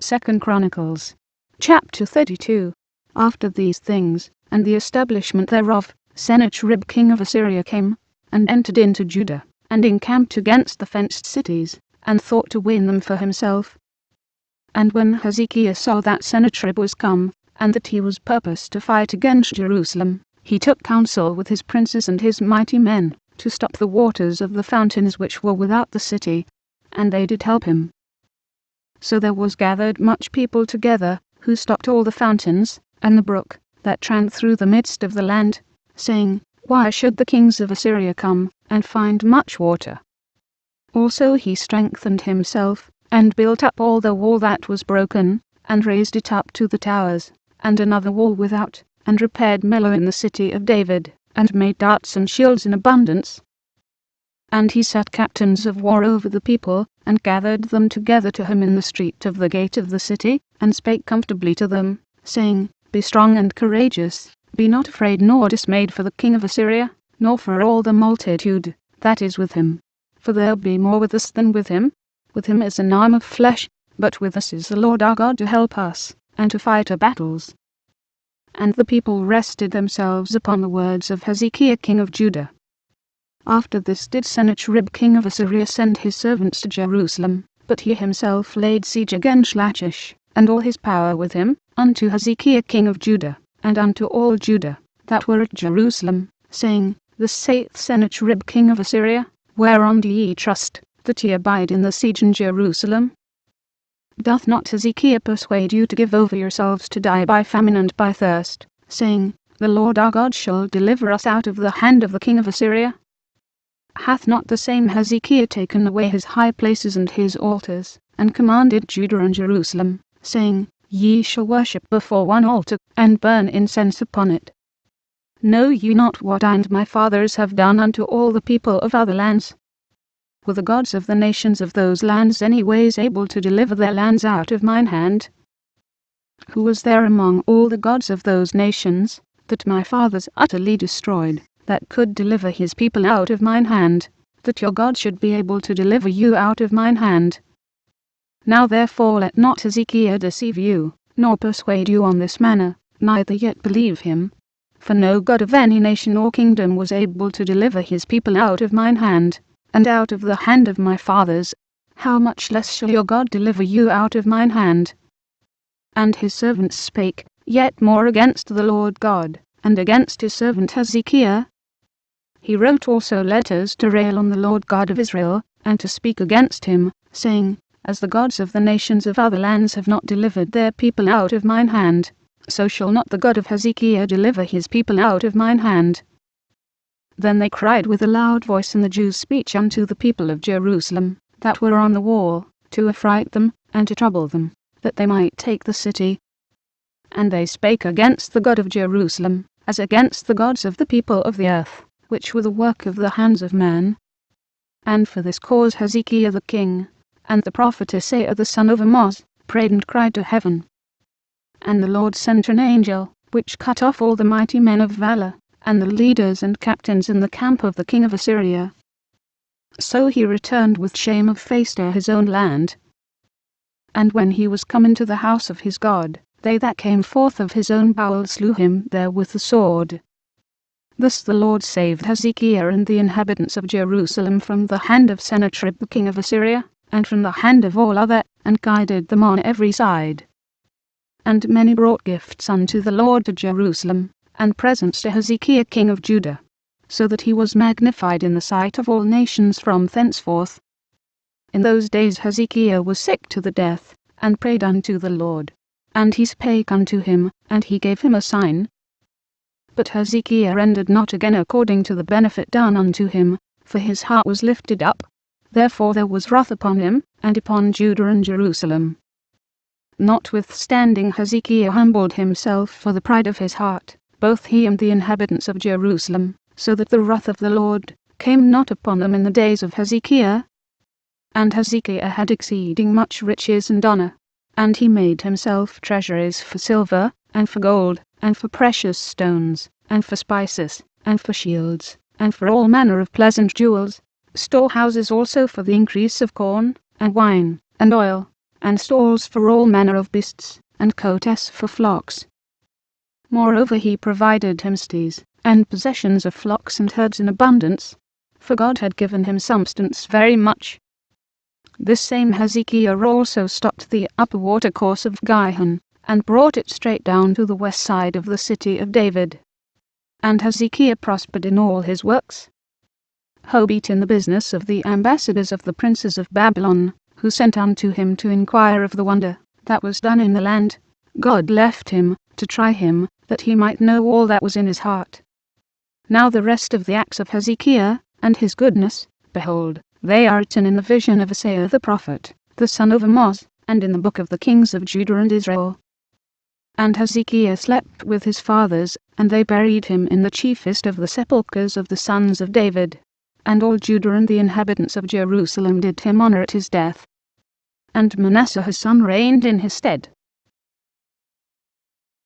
2 Chronicles, chapter 32. After these things, and the establishment thereof, Sennacherib king of Assyria came, and entered into Judah, and encamped against the fenced cities, and thought to win them for himself. And when Hezekiah saw that Sennacherib was come, and that he was purposed to fight against Jerusalem, he took counsel with his princes and his mighty men, to stop the waters of the fountains which were without the city, and they did help him. So there was gathered much people together, who stopped all the fountains, and the brook, that ran through the midst of the land, saying, Why should the kings of Assyria come, and find much water? Also he strengthened himself, and built up all the wall that was broken, and raised it up to the towers, and another wall without, and repaired Millo in the city of David, and made darts and shields in abundance. And he set captains of war over the people, and gathered them together to him in the street of the gate of the city, and spake comfortably to them, saying, Be strong and courageous, be not afraid nor dismayed for the king of Assyria, nor for all the multitude that is with him. For there be more with us than with him. With him is an arm of flesh, but with us is the Lord our God to help us, and to fight our battles. And the people rested themselves upon the words of Hezekiah king of Judah. After this did Sennacherib king of Assyria send his servants to Jerusalem, but he himself laid siege against Lachish, and all his power with him, unto Hezekiah king of Judah, and unto all Judah, that were at Jerusalem, saying, Thus saith Sennacherib king of Assyria, Whereon do ye trust, that ye abide in the siege in Jerusalem? Doth not Hezekiah persuade you to give over yourselves to die by famine and by thirst, saying, The Lord our God shall deliver us out of the hand of the king of Assyria? Hath not the same Hezekiah taken away his high places and his altars, and commanded Judah and Jerusalem, saying, Ye shall worship before one altar, and burn incense upon it? Know ye not what I and my fathers have done unto all the people of other lands? Were the gods of the nations of those lands any ways able to deliver their lands out of mine hand? Who was there among all the gods of those nations, that my fathers utterly destroyed, that could deliver his people out of mine hand, that your God should be able to deliver you out of mine hand? Now therefore let not Hezekiah deceive you, nor persuade you on this manner, neither yet believe him. For no God of any nation or kingdom was able to deliver his people out of mine hand, and out of the hand of my fathers. How much less shall your God deliver you out of mine hand? And his servants spake yet more against the Lord God, and against his servant Hezekiah. He wrote also letters to rail on the Lord God of Israel, and to speak against him, saying, As the gods of the nations of other lands have not delivered their people out of mine hand, so shall not the God of Hezekiah deliver his people out of mine hand. Then they cried with a loud voice in the Jews' speech unto the people of Jerusalem, that were on the wall, to affright them, and to trouble them, that they might take the city. And they spake against the God of Jerusalem, as against the gods of the people of the earth, which were the work of the hands of man. And for this cause Hezekiah the king, and the prophet Isaiah the son of Amoz, prayed and cried to heaven. And the Lord sent an angel, which cut off all the mighty men of valor, and the leaders and captains in the camp of the king of Assyria. So he returned with shame of face to his own land. And when he was come into the house of his God, they that came forth of his own bowels slew him there with the sword. Thus the Lord saved Hezekiah and the inhabitants of Jerusalem from the hand of Sennacherib the king of Assyria, and from the hand of all other, and guided them on every side. And many brought gifts unto the Lord to Jerusalem, and presents to Hezekiah king of Judah, so that he was magnified in the sight of all nations from thenceforth. In those days Hezekiah was sick to the death, and prayed unto the Lord. And he spake unto him, and he gave him a sign. But Hezekiah rendered not again according to the benefit done unto him, for his heart was lifted up. Therefore there was wrath upon him, and upon Judah and Jerusalem. Notwithstanding Hezekiah humbled himself for the pride of his heart, both he and the inhabitants of Jerusalem, so that the wrath of the Lord came not upon them in the days of Hezekiah. And Hezekiah had exceeding much riches and honor, and he made himself treasuries for silver, and for gold, and for precious stones, and for spices, and for shields, and for all manner of pleasant jewels, storehouses also for the increase of corn, and wine, and oil, and stalls for all manner of beasts, and cotes for flocks. Moreover he provided him steeds, and possessions of flocks and herds in abundance, for God had given him substance very much. This same Hezekiah also stopped the upper watercourse of Gihon, and brought it straight down to the west side of the city of David. And Hezekiah prospered in all his works. Howbeit in the business of the ambassadors of the princes of Babylon, who sent unto him to inquire of the wonder that was done in the land, God left him, to try him, that he might know all that was in his heart. Now the rest of the acts of Hezekiah, and his goodness, behold, they are written in the vision of Isaiah the prophet, the son of Amoz, and in the book of the kings of Judah and Israel. And Hezekiah slept with his fathers, and they buried him in the chiefest of the sepulchres of the sons of David. And all Judah and the inhabitants of Jerusalem did him honor at his death. And Manasseh his son reigned in his stead.